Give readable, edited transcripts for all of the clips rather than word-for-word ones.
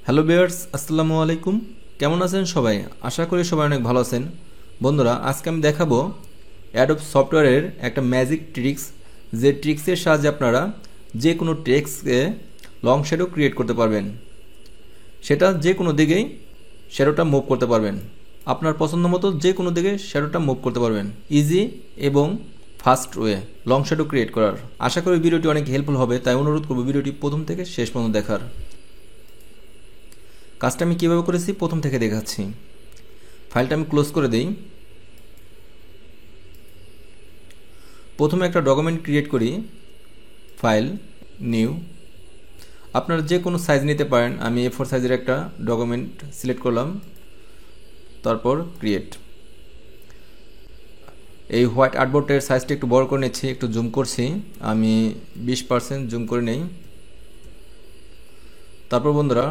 Hello viewers, আসসালামু আলাইকুম। কেমন আছেন সবাই? আশা করি সবাই অনেক ভালো আছেন। বন্ধুরা, আজকে আমি দেখাবো অ্যাডোব সফটওয়্যারের একটা ম্যাজিক ট্রিক্স, যে ট্রিক্সের সাহায্যে আপনারা যে কোনো টেক্সটকে লং শ্যাডো ক্রিয়েট করতে পারবেন। সেটা যে কোনো দিকেই শ্যাডোটা মুভ করতে পারবেন। আপনার পছন্দ মতো যে কোনো দিকে শ্যাডোটা মুভ করতে পারবেন ইজি এবং fast way long shadow create করার। আশা করি ভিডিওটি অনেক হেল্পফুল হবে, তাই অনুরোধ করব ভিডিওটি প্রথম থেকে শেষ পর্যন্ত দেখার। কাজটা আমি কীভাবে করেছি প্রথম থেকে দেখাচ্ছি। ফাইলটা আমি ক্লোজ করে দিই। প্রথমে একটা ডকুমেন্ট ক্রিয়েট করি। File, new. আপনারা যে কোনো সাইজ নিতে পারেন। আমি A4 সাইজের একটা ডকুমেন্ট সিলেক্ট করলাম, তারপর ক্রিয়েট। এই হোয়াইট আর্টবোর্ডের সাইজটা একটু বড় করে নিচ্ছি, একটু জুম করছি। আমি 20% জুম করে নেই। তারপর বন্ধুরা,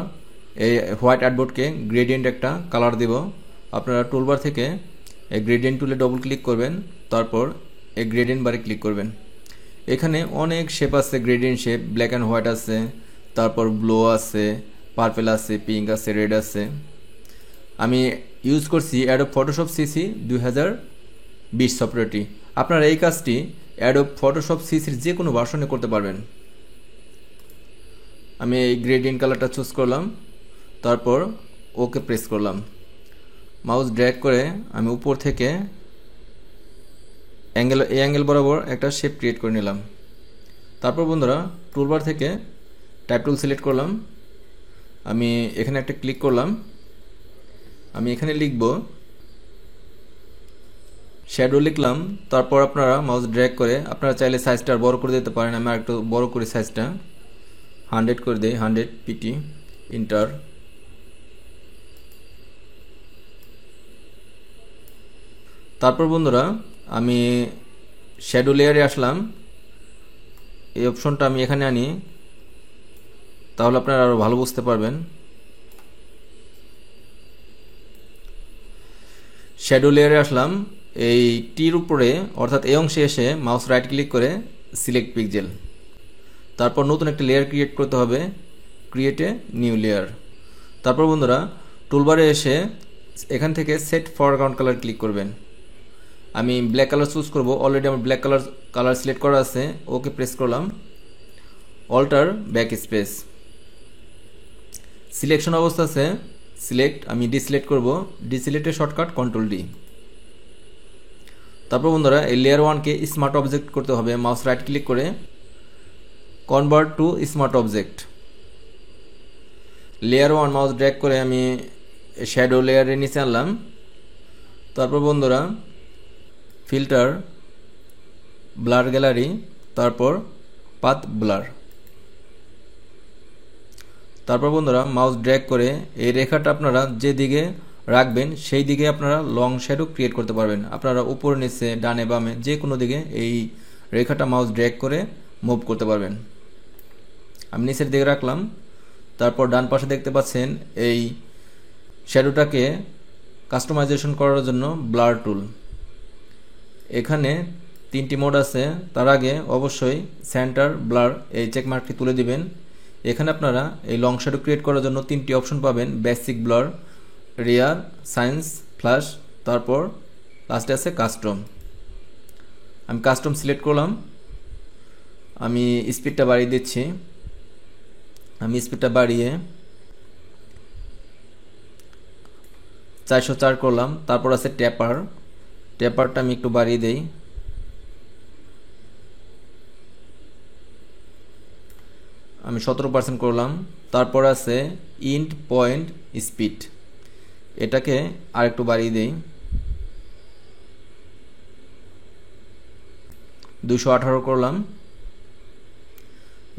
এই হোয়াইট আর্টবোর্ডকে গ্রেডিয়েন্ট একটা কালার দেব। আপনারা টুলবার থেকে এই গ্রেডিয়েন্ট টুলে ডবল ক্লিক করবেন, তারপর এই গ্রেডিয়েন্ট বারে ক্লিক করবেন। এখানে অনেক শেপ আছে, gradient shape, black and white আছে, তারপর ব্লু আছে, পার্পেল আছে, পিঙ্ক আছে, রেড আছে। আমি ইউজ করছি অ্যাডোব ফটোশপ সিসি 2020 সফটওয়্যারটি। আপনারা এই কাজটি অ্যাডোব ফটোশপ সিসির যে কোনো ভার্সনে করতে পারবেন। আমি এই গ্রেডিয়েন্ট কালারটা চুজ করলাম, তারপর ওকে প্রেস করলাম। মাউস ড্র্যাগ করে আমি উপর থেকে এই অ্যাঙ্গেল বরাবর একটা শেপ ক্রিয়েট করে নিলাম। তারপর বন্ধুরা, টুলবার থেকে টাইপ টুল সিলেক্ট করলাম। আমি এখানে একটা ক্লিক করলাম। আমি এখানে লিখব শ্যাডো লিখলাম। তারপর আপনারা মাউস ড্র্যাগ করে আপনারা চাইলে সাইজটা বড় করে দিতে পারেন। আমি একটু বড় করি, সাইজটা 100 করে দিই, 100 পিটি, ইন্টার। তারপর বন্ধুরা, আমি শ্যাডো লেয়ারে আসলাম। এই অপশনটা আমি এখানে আনি, তাহলে আপনারা আরও ভালো বুঝতে পারবেন। শ্যাডো লেয়ারে আসলাম। এই টির উপরে অর্থাৎ এই অংশে এসে মাউস রাইট ক্লিক করে সিলেক্ট পিক্সেল। তারপর নতুন একটা লেয়ার ক্রিয়েট করতে হবে, ক্রিয়েটে নিউ লেয়ার। তারপর বন্ধুরা, টুলবারে এসে এখান থেকে সেট ফরগ্রাউন্ড কালার ক্লিক করবেন। আমি ব্ল্যাক কালার চুজ করব। অলরেডি আমার ব্ল্যাক কালার সিলেক্ট করা আছে। ওকে প্রেস করলাম। অল্টার ব্যাক স্পেস, সিলেকশন অবস্থা আছে সিলেক্ট, আমি ডিসিলেক্ট করব। ডিসিলেক্টের শর্টকাট কন্ট্রোল ডি। তারপর বন্ধুরা, এই লেয়ার 1কে স্মার্ট অবজেক্ট করতে হবে। মাউস রাইট ক্লিক করে convert to smart object. Layer 1 mouse drag করে আমি শ্যাডো লেয়ারের নিচে আনলাম। তারপর বন্ধুরা, ফিল্টার, ব্লার গ্যালারি, তারপর পাথ ব্লার। তারপর বন্ধুরা, মাউস ড্র্যাগ করে এই রেখাটা আপনারা যে দিকে রাখবেন সেই দিকে আপনারা লং শ্যাডো ক্রিয়েট করতে পারবেন। আপনারা উপর নিচে ডানে বামে যে কোনো দিকে এই রেখাটা মাউস ড্র্যাগ করে মুভ করতে পারবেন। আমি নিচের দিকে রাখলাম। তারপর ডান পাশে দেখতে পাচ্ছেন এই শ্যাডোটাকে কাস্টমাইজেশন করার জন্য ব্লার টুল। এখানে 3টি মোড আছে। তার আগে অবশ্যই সেন্টার ব্লার এই চেকমার্কটি তুলে দিবেন। এখানে আপনারা এই লং শ্যাডো ক্রিয়েট করার জন্য 3টি অপশন পাবেন, basic blur, rare, science, flash, তারপর লাস্টে আছে কাস্টম। আমি কাস্টম সিলেক্ট করলাম। আমি স্পিডটা বাড়িয়ে দিচ্ছি। আমি স্পিডটা বাড়িয়ে 404 করলাম। তারপর আছে ট্যাপারটা আমি একটু বাড়িয়ে দেই। আমি 17% করলাম। তারপর আছে ইন্ড পয়েন্ট স্পিড, এটাকে আরেকটু বাড়িয়ে দেই, 218 করলাম।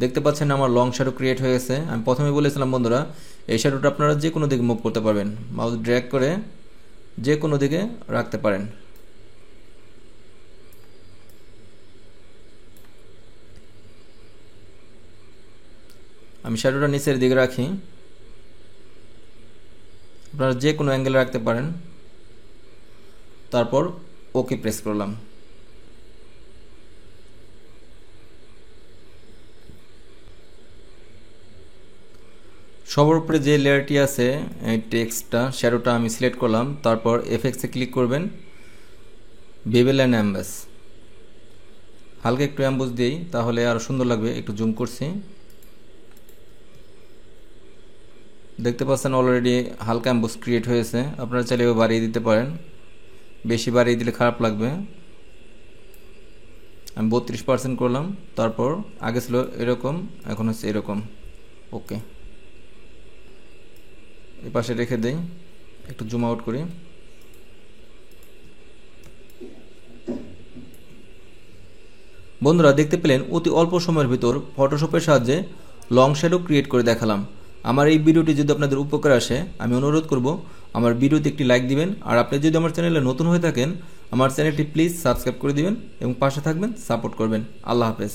দেখতে পাচ্ছেন আমার লং শ্যাডো ক্রিয়েট হয়ে গেছে। আমি প্রথমে বলেছিলাম বন্ধুরা, এই শ্যাডোটা আপনারা যে কোনো দিকে মুভ করতে পারবেন। মাউস ড্র্যাগ করে যে কোনো দিকে রাখতে পারেন। আমি শ্যাডোটা নিচের দিকে রাখি। আপনারা যে কোনো অ্যাঙ্গেলে রাখতে পারেন। তারপর ওকে প্রেস করলাম। সবার উপরে যে লেয়ারটি আছে এই টেক্সটটা শ্যাডোটা আমি সিলেক্ট করলাম, তারপর এফেক্টসে ক্লিক করবেন, বেভেল অ্যান্ড অ্যাম্বাস, হালকা একটু অ্যাম্বুস দিই তাহলে আরও সুন্দর লাগবে। একটু জুম করছি, দেখতে পাচ্ছেন অলরেডি হালকা অ্যাম্বুস ক্রিয়েট হয়েছে। আপনারা চাইলে বাড়িয়ে দিতে পারেন, বেশি বাড়িয়ে দিলে খারাপ লাগবে। আমি 32% করলাম, তারপর আগে ছিল এরকম, এখন হচ্ছে এরকম। ওকে, এই পাশে রেখে দেই, একটু জুম আউট করি। বন্ধুরা দেখতে পেলেন অতি অল্প সময়ের ভিতর ফটোশপের সাহায্যে লং শ্যাডো ক্রিয়েট করে দেখালাম। আমার এই ভিডিওটি যদি আপনাদের উপকার আসে, আমি অনুরোধ করব আমার ভিডিওতে একটি লাইক দিবেন। আর আপনি যদি আমার চ্যানেলে নতুন হয়ে থাকেন, আমার চ্যানেলটি প্লিজ সাবস্ক্রাইব করে দিবেন এবং পাশে থাকবেন, সাপোর্ট করবেন। আল্লাহ হাফেজ।